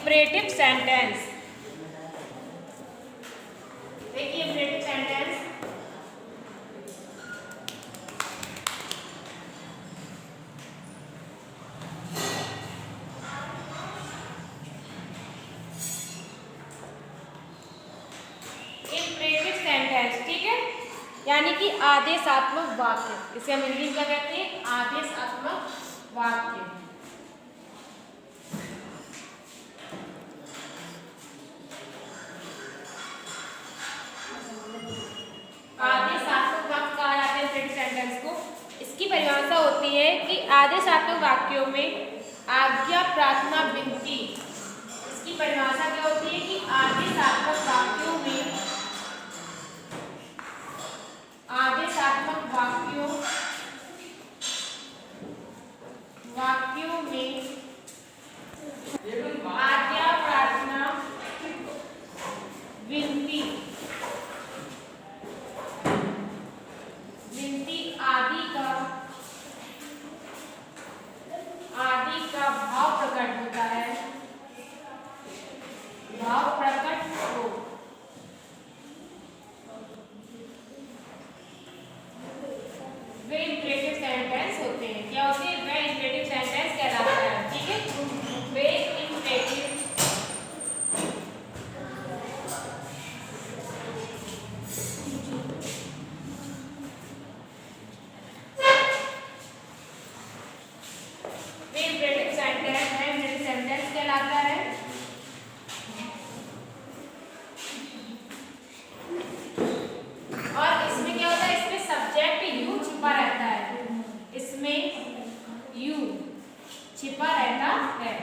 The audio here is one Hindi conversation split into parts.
Imperative sentence. देखिए इंपरेटिव सेंटेंस, इंपरेटिव सेंटेंस, ठीक है, यानी कि आदेशात्मक वाक्य। इसे हम इंग्लिश में कहते हैं आदेशात्मक वाक्य। आदेशात्मक वाक्य कहा जाता है इंपरेटिव सेंटेंस को। इसकी परिभाषा होती है कि आदेशात्मक वाक्यों में आज्ञा, प्रार्थना, विनती। इसकी परिभाषा क्या होती है कि आदेशात्मक वाक्यों में, आदेशात्मक वाक्यों में आज्ञा, प्रार्थना, विनती आदि का भाव प्रकट होता है, भाव प्रकट हो, वे इंपरेटिव सेंटेंस होते हैं। क्या होते हैं? वे इंपरेटिव सेंटेंस कहलाता है, ठीक है। वे इंपरेटिव सेंटेंस कहलाता है। और इसमें क्या होता है? इसमें सब्जेक्ट यू छिपा रहता है, इसमें यू छिपा रहता है।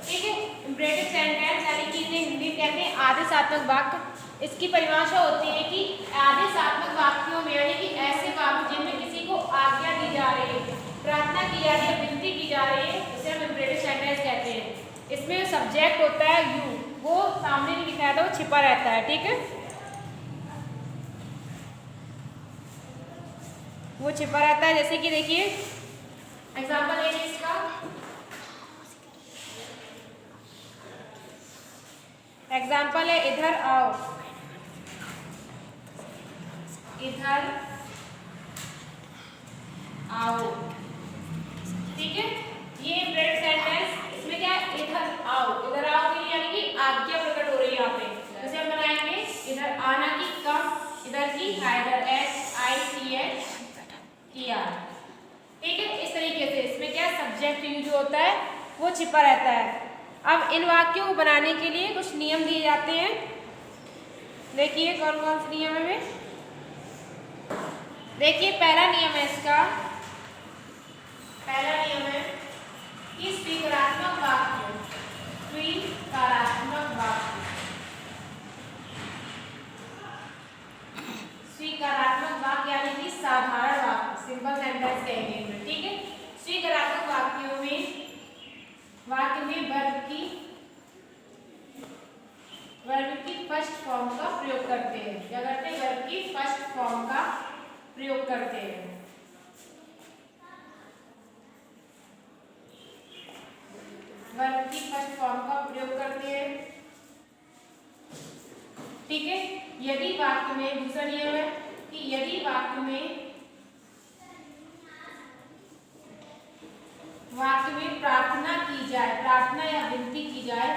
ठीक है, इंपरेटिव सेंटेंस यानी कि इसे हिंदी में कहते हैं आदेशात्मक वाक्य। इसकी परिभाषा होती है कि आदेशात्मक वाक्यों में, यानी कि ऐसे वाक्य जिनमें किसी को आज्ञा दी जा रही है, प्रार्थना की जा रही है, विनती की जा रही है, इसे हम इंपरेटिव सेंटेंस कहते हैं। इसमें जो सब्जेक्ट होता है यू, वो सामने नहीं दिखाया था, वो छिपा रहता है, ठीक है, वो छिपा रहता है। जैसे कि देखिए एग्जाम्पल है इसका, एग्जाम्पल है इधर आओ, इधर आओ, ठीक है। ये इंपरेटिव सेंटेंस, इसमें क्या है? इधर आओ, इधर आओ के लिए यानी कि आज्ञा प्रकट हो रही है यहाँ पे। जैसे हम बनाएंगे इधर आना की कम, इधर की हाइडर, HICHER, ठीक है। इस तरीके से इसमें क्या सब्जेक्ट यू जो होता है वो छिपा रहता है। अब इन वाक्यों को बनाने के लिए कुछ नियम दिए जाते हैं। देखिए कौन कौन से नियम है। देखिए पहला नियम है इसका, पहला नियम है कि स्वीकारात्मक वाक्य, स्वीकारात्मक वाक्य, स्वीकारात्मक वाक्य यानी कि साधारण वाक्य, सिंपल सेंटेंस कहेंगे इनमें, ठीक है। स्वीकारात्मक वाक्यों में, वाक्य में वर्ब की फर्स्ट फॉर्म का प्रयोग करते हैं। क्या करते हैं? वर्ब की फर्स्ट फॉर्म का प्रयोग करते हैं। वर्ब की फर्स्ट फॉर्म का प्रयोग करते हैं, ठीक है। यदि वाक्य में, दूसरा नियम है कि यदि वाक्य में प्रार्थना की जाए, प्रार्थना या विनती की जाए,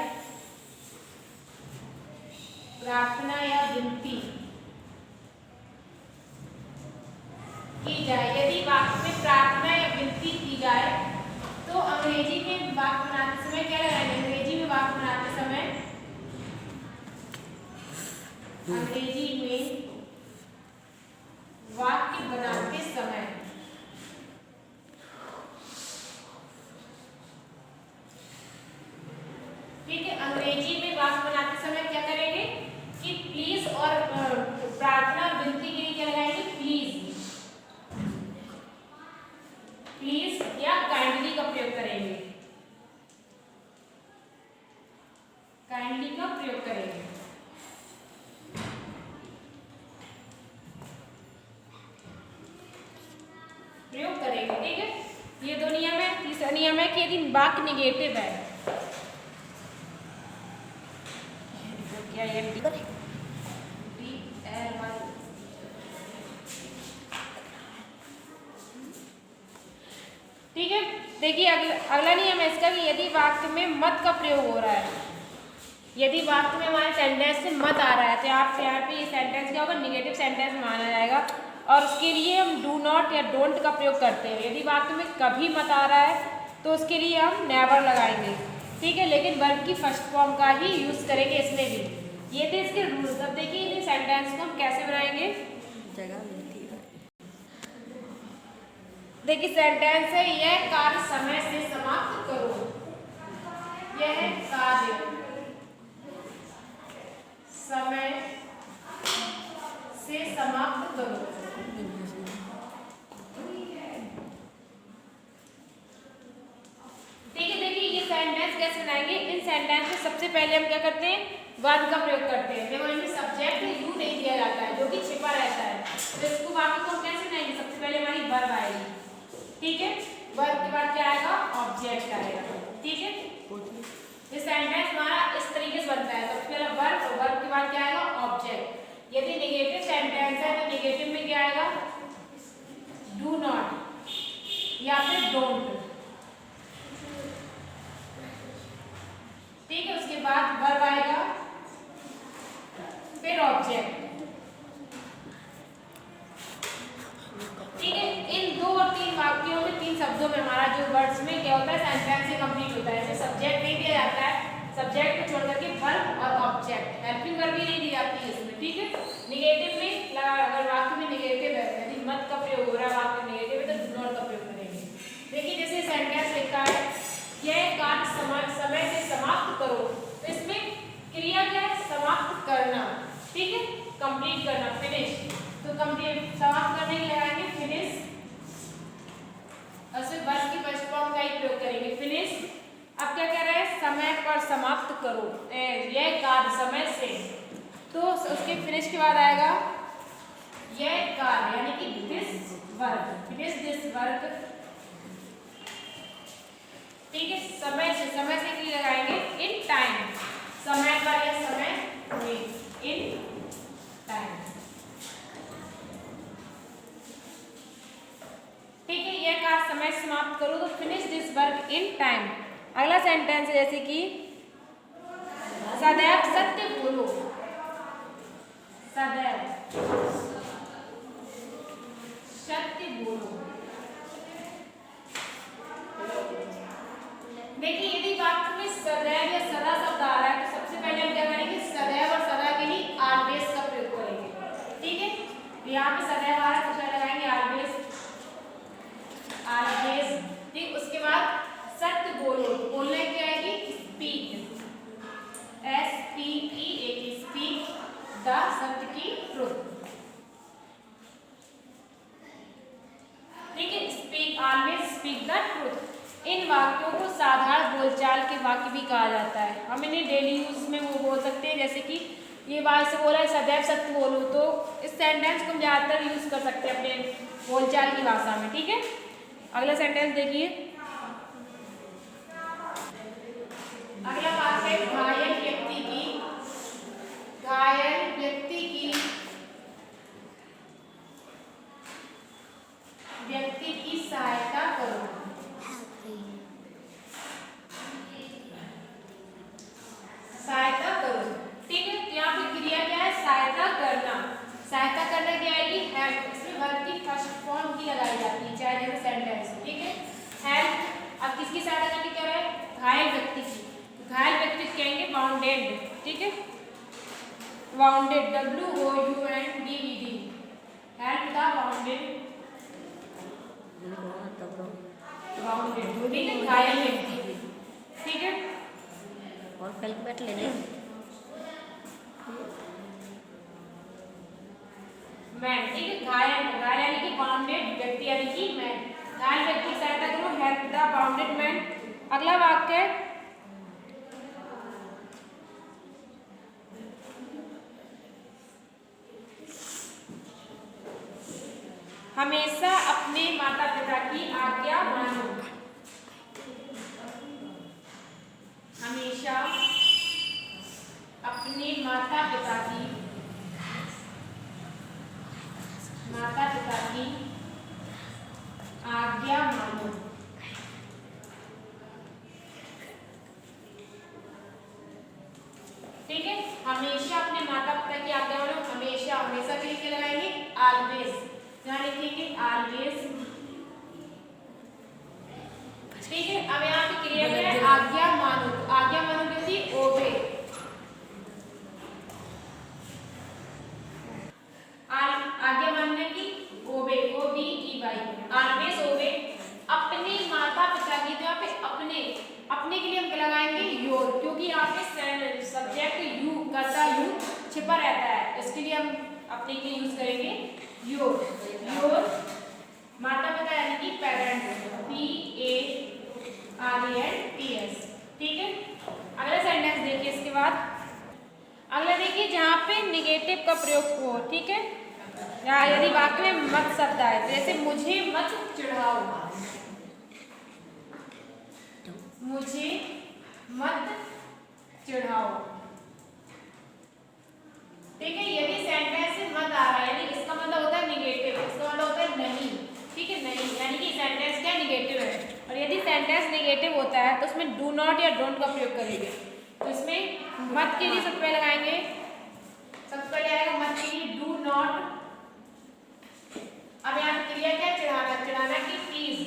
प्रार्थना या विनती की जाए, यदि वाक्य में प्रार्थना या विनती की जाए, तो अंग्रेजी में वाक्य बनाते समय क्या लगाएंगे? अंग्रेजी में वाक्य बनाते समय, अंग्रेजी में वाक्य बनाते समय ठीक है, अंग्रेजी में वाक्य बनाते समय क्या करेंगे कि प्लीज, और प्रार्थना विनती के लिए क्या लगाएंगे? प्लीज, प्लीज या काइंडली का प्रयोग करेंगे, काइंडली का प्रयोग करेंगे। प्रयोग करेंगे। ठीक है, ये दो नियम है। तीसरा नियम है कि यदि वाक्य निगेटिव है, क्या ये ठीक है। देखिए अगला नियम है इसका कि यदि वाक्य में मत का प्रयोग हो रहा है, यदि वाक्य में हमारे सेंटेंस से मत आ रहा है तो आप यहाँ पे ये सेंटेंस क्या होगा, निगेटिव सेंटेंस माना जाएगा और उसके लिए हम डू नॉट या डोंट का प्रयोग करते हैं। यदि वाक्य में कभी मत आ रहा है तो उसके लिए हम नेवर लगाएंगे। ठीक है, लेकिन वर्ब की फर्स्ट फॉर्म का ही यूज करेंगे इसमें भी। ये थे इसके रूल्स। अब देखिए इन सेंटेंस को हम कैसे बनाएंगे। जगह मिलती है। देखिए सेंटेंस है, यह कार्य समय से समाप्त करो। यह कार्य समय से समाप्त करो। ठीक है, देखिए ये सेंटेंस कैसे बनाएंगे। इन सेंटेंस में सबसे पहले हम क्या करते हैं, वर्ब का प्रयोग करते हैं। देखो इनमें सब्जेक्ट यू नहीं दिया जाता है जो कि छिपा रहता है, तो इसको वाक्य को कैसे बनाएंगे। सबसे पहले हमारी वर्ब आएगी। ठीक है, वर्ब के बाद क्या आएगा, ऑब्जेक्ट आएगा। ठीक है, ये सेंटेंस हमारा इस तरीके से बनता है। सबसे पहले वर्ब, वर्ब के बाद क्या आएगा, ऑब्जेक्ट। यदि नेगेटिव सेंटेंस है तो नेगेटिव में क्या आएगा, डू नॉट या फिर डोंट। ठीक है, उसके बाद वर्ब आएगा, फिर ऑब्जेक्ट। ठीक है, इन दो और तीन वाक्यों में, तीन शब्दों में हमारा जो वर्ड्स में क्या होता है, सेंटेंस से कंप्लीट होता है। जैसे सब्जेक्ट नहीं दिया जाता है, सब्जेक्ट को छोड़ करके वर्ब और ऑब्जेक्ट, हेल्पिंग वर्ब भी नहीं दी जाती है इसमें। ठीक है, नेगेटिव में अगर वाक्य में नेगेटिव है, यदि मत का प्रयोग हो रहा है, वाक्य नेगेटिव है तो डू नॉट का प्रयोग करेंगे। देखिए जैसे सेंटेंस लिखा है, यह कार्य समय से समाप्त करो, तो इसमें क्रिया क्या है, समाप्त करना। ठीक है, कंप्लीट करना, फिनिश। तो कंप्लीट समाप्त करने के लिए लगाएंगे फिनिश, और फिर वर्ब की फर्स्ट फॉर्म का ही प्रयोग करेंगे, फिनिश। अब क्या कह रहा है, समय पर समाप्त करो यह कार्य समय से, तो उसके फिनिश के बाद आएगा यह कार्य, यानी कि this work, finish this work. ठीक है, समय से क्या लगाएंगे, इन टाइम, समय पर या समय में, इन टाइम। ठीक है, यह कार्य समय समाप्त करो तो finish this work in time. अगला सेंटेंस है जैसे कि सदैव सत्य बोलो। सदैव सत्य बोलो। देखिए यदि वाक्य में सदैव या सदा शब्द आ रहा है तो सबसे पहले हम क्या करेंगे, सदैव और सदा के लिए ऑलवेज का प्रयोग करेंगे। ठीक है, यहाँ पे सदैव आ रहा है तो क्या लगाएंगे, ऑलवेज, ऑलवेज। ठीक, उसके बाद सत्य बोलो, बोलने की आएगी स्पीक, SPEAK, स्पीक द सत्य की ट्रुथ। ठीक है, speak, always speak the truth. इन वाक्यों को साधारण बोलचाल के वाक्य भी कहा जाता है। हम इन्हें डेली यूज में वो बोल सकते हैं, जैसे कि ये बात से बोला है सदैव सत्य बोलो, तो इस सेंटेंस को हम ज़्यादातर यूज कर सकते हैं अपने बोलचाल की भाषा में। ठीक है, अगला सेंटेंस देखिए। अगला बात है घायल व्यक्ति की, घायल व्यक्ति की, व्यक्ति की सहायता करो। सहायता करो। ठीक है, यहाँ पे क्रिया क्या है, सहायता करना। सहायता करना क्या आएगी, हेल्प। इसमें वर्ब की फर्स्ट फॉर्म की लगाई जाती है, चाहे जैसे सेंटेंस। ठीक है, हेल्प। अब किसकी सहायता करने क्या है, घायल व्यक्ति की। घायल व्यक्ति कहेंगे वाउंडेड। ठीक है, bounded, WOUNDED, help the bounded, bounded. ठीक है, घायल व्यक्ति। ठीक है, और कैलकुलेट ले लें, मैन। ठीक है, घायल, घायल यानी कि वाउंडेड व्यक्ति यानी कि मैन। घायल व्यक्ति की सहायता करो, हेल्प द वाउंडेड मैन। अगला वाक्य है, हमेशा अपने माता पिता की आज्ञा मानो। हमेशा अपने माता पिता की आज्ञा मानो। ठीक है, हमेशा अपने माता पिता की आज्ञा मानो। हमेशा, हमेशा के लिए क्या लगाएंगे? ऑलवेज। यहाँ लिखेंगे ऑलवेज। ठीक है, अब यहाँ पे क्रिया क्या है? आज्ञा मानो। तो आज्ञा मानो क्या होती है? ओबे। आज्ञा मानने की ओबे, OBEY, ऑलवेज ओबे। अपने माता पिता की, तो यहाँ पे अपने के लिए हम क्या लगाएंगे? योर, क्योंकि यहाँ पे सब्जेक्ट यू, कर्ता यू छिपा रहता है, इसके लिए हम अपने के लिए यूज करेंगे योर माता पिता यानी कि पेरेंट्स, PARENTS। ठीक है, अगला सेंटेंस देखिए। इसके बाद अगला देखिए, जहाँ पे निगेटिव का प्रयोग हो। ठीक है, या यदि वाक्य में मत शब्द आए, जैसे मुझे मत चिढ़ाओ, मुझे मत चिढ़ाओ। ठीक है, यदि सेंटेंस में मत आ रहा है यानी इसका मतलब होता है निगेटिव, इसका मतलब होता है नहीं। ठीक है, नहीं यानी कि सेंटेंस क्या निगेटिव है। और यदि सेंटेंस निगेटिव होता है तो उसमें डू नॉट या डोंट का प्रयोग करेंगे। तो इसमें मत के लिए सबसे पहले लगाएंगे, सबसे पहले आएगा मत के लिए डू नॉट। अब यहाँ पे क्रिया क्या? चिढ़ाना। चिढ़ाना की टीज,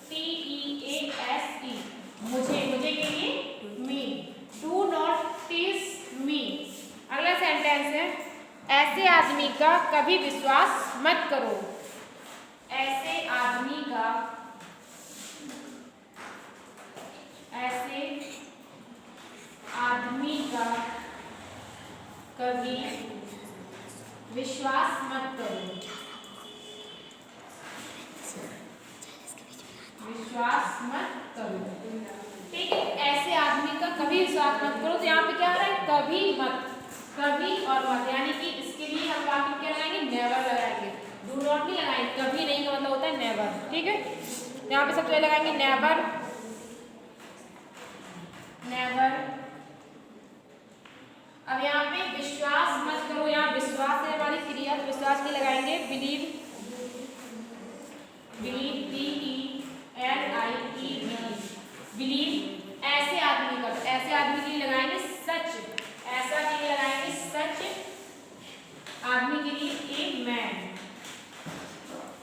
TEASE, मुझे के लिए मी, डू नॉट टीज मी। अगला सेंटेंस है, ऐसे आदमी का कभी विश्वास मत करो। ऐसे आदमी का कभी विश्वास मत करो। विश्वास मत करो। ठीक है, ऐसे आदमी का कभी विश्वास मत करो। तो यहाँ पे क्या आ रहा है? कभी मत, कभी और मत, यानी कि इसके लिए हम वाक्य क्या लगाएंगे? नेवर लगाएंगे, डू नॉट नहीं लगाएंगे। कभी नहीं का मतलब होता है नेवर। ठीक है, यहाँ पे सबसे पहले लगाएंगे नेवर, नेवर। अब यहाँ पे विश्वास मत करो, यहाँ विश्वास है हमारी क्रिया, तो विश्वास नहीं लगाएंगे बिलीव, बिलीव। ऐसे आदमी का, ऐसे आदमी के लिए लगाएंगे सच, ऐसा के लिए लगाएंगे सच, आदमी के लिए ए मैन।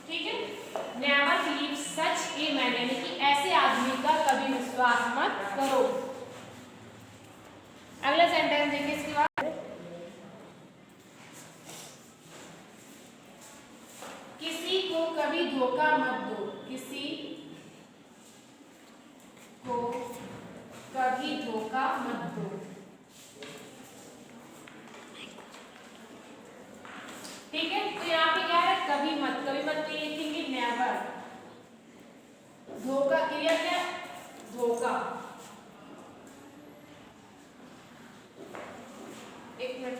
ठीक है, never believe such a man, यानी कि ऐसे आदमी का कभी विश्वास मत करो। अगला सेंटेंस देखिए इसके बाद, किसी को कभी धोखा मत दो। किसी को कभी धोखा मत दो। ठीक है, तो यहाँ पे क्या है? कभी मत, कभी मत के लिए लिखेंगे नेवर। धोखा क्रिया क्या? धोखा। एक मिनट,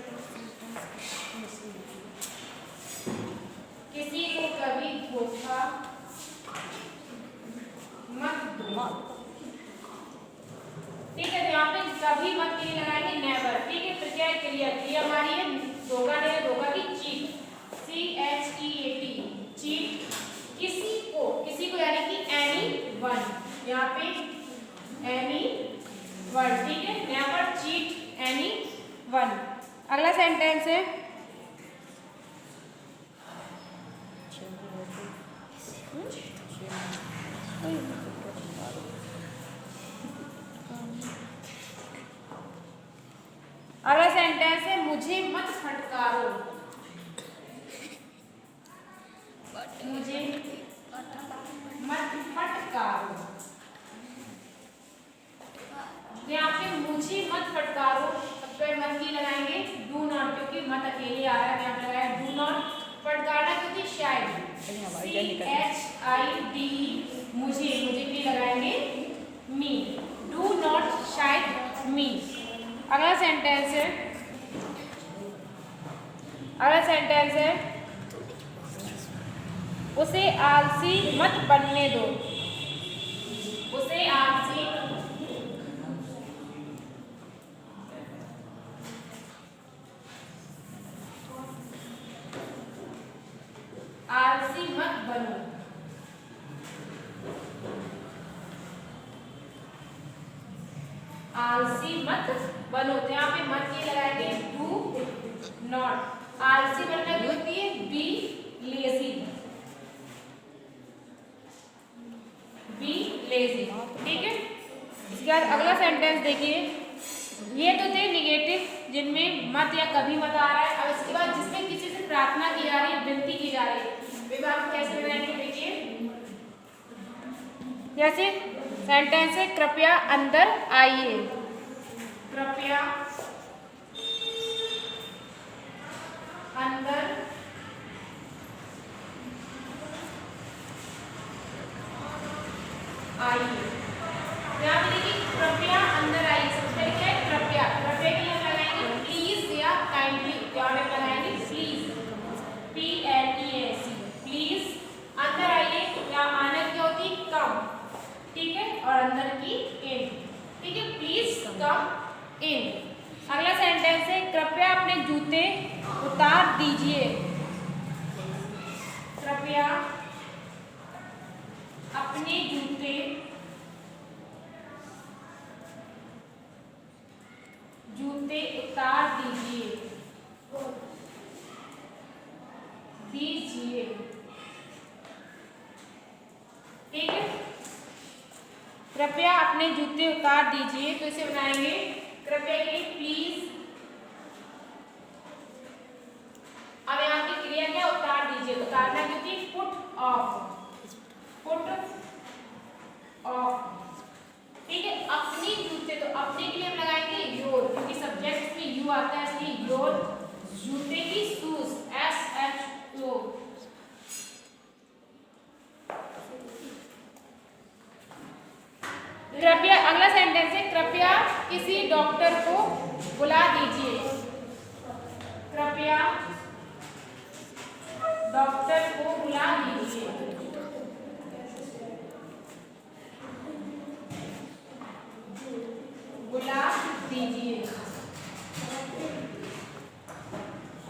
किसी को कभी धोखा मत दो। ठीक है, तो यहाँ पे कभी मत के लिए लगाएंगे नेवर। ठीक है, फिर क्या है? क्रिया, क्रिया हमारी है धोखा, नहीं है धोखा की चीट, CHEAT, चीट। किसी को यानी कि एनी वन, यहाँ पे एनी वन। ठीक है, नेवर चीट एनी वन। अगला सेंटेंस है, अगला सेंटेंस है, मुझे मत फटकारो। मुझे मत फटकारो। यहाँ पे मुझे मत फटकारो, अब तो मत की लगाएंगे डू नॉट, क्योंकि मत अकेले आ रहा है, यहाँ पे लगाया डू नॉट। फटकारना क्योंकि शायद, CHIDE, मुझे के लिए लगाएंगे मी, डू नॉट शायद मी। अगला सेंटेंस है, उसे आलसी मत बनने दो। उसे आलसी मत बनो। आलसी मत बनो, तो यहाँ पे मत ये लगाएंगे डू नॉट। आलसी बनना क्या होती है? Be lazy. बी लेजी, ठीक है। इसके बाद अगला सेंटेंस देखिए। ये तो थे निगेटिव जिनमें मत या कभी मत आ रहा है। अब इसके बाद जिसमें किसी से प्रार्थना की जा रही है, विनती की जा रही है, वे आप कैसे बनाएंगे? देखिए, जैसे सेंटेंस है कृपया अंदर आइए। कृपया अंदर आइए। यहाँ पे देखिए कृपया अंदर आइए, सबसे पहले क्या है? कृपया। कृपया के लिए हम लगाएंगे प्लीज या काइंडली। क्या लगाएंगे? प्लीज, PLEAC, प्लीज अंदर आइए। या आना क्या होती है? कम, ठीक है। और अंदर की इन, ठीक है। प्लीज कम इन। अगला सेंटेंस है कृपया अपने जूते उतार दीजिए। कृपया अपने जूते उतार दीजिए। ठीक है। कृपया अपने जूते उतार दीजिए, तो इसे बनाएंगे कृपया के लिए प्लीज। अब यहाँ की क्रिया क्या? उतार दीजिए। उतारना क्योंकि पुट ऑफ, पुट ऑफ, ठीक है। अपनी जूते, तो अपने के लिए हम लगाएंगे योर, क्योंकि सब्जेक्ट में यू आता है, इसलिए योर जूते की शूज, SHO। कृपया अगला सेंटेंस है कृपया किसी डॉक्टर को बुला दीजिए। कृपया डॉक्टर को बुला दीजिए। बुला दीजिए।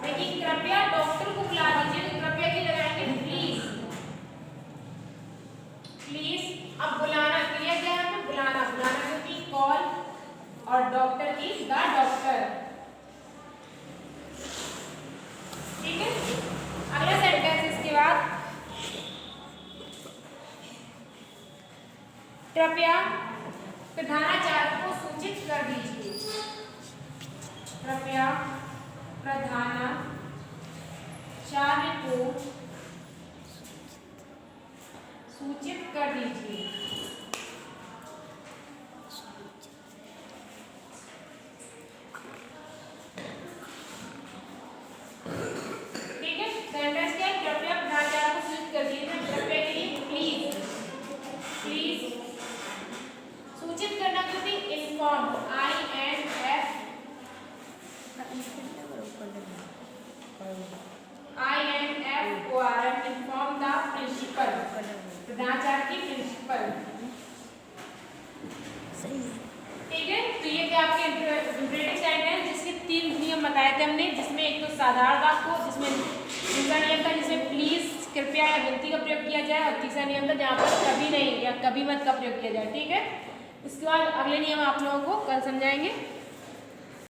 देखिए कृपया डॉक्टर को बुला दीजिए, तो कृपया की लगाएंगे प्लीज। प्लीज। अब बुलाना क्रिया क्या है? बुलाना। बुलाना क्योंकि कॉल, और डॉक्टर की द डॉक्टर, ठीक है। अगला सेंटेंस इसके बाद कृपया प्रधानाचार्य को सूचित कर दीजिए। कृपया प्रधानाचार्य को सूचित कर दीजिए। ठीक है। सेंटेंस क्या है? कृपया प्रधानाचार्य को सूचित कर दीजिए। कृपया के लिए प्लीज। प्लीज सूचित करना क्योंकि inform, INFORM, inform the principal, प्रधानाचार्य की प्रिंसिपल, ठीक है। तो ये थे आपके इंप्रेटिव सेंटेंस, जिसके 3 नियम बताए थे हमने, जिसमें एक तो साधारण वाक्य, जिसमें दूसरा नियम था जिसमें प्लीज, कृपया या विनती का प्रयोग किया जाए, और तीसरा नियम था जहाँ पर कभी नहीं या कभी मत का प्रयोग किया जाए, ठीक है। उसके बाद अगले नियम आप लोगों को कल समझाएंगे।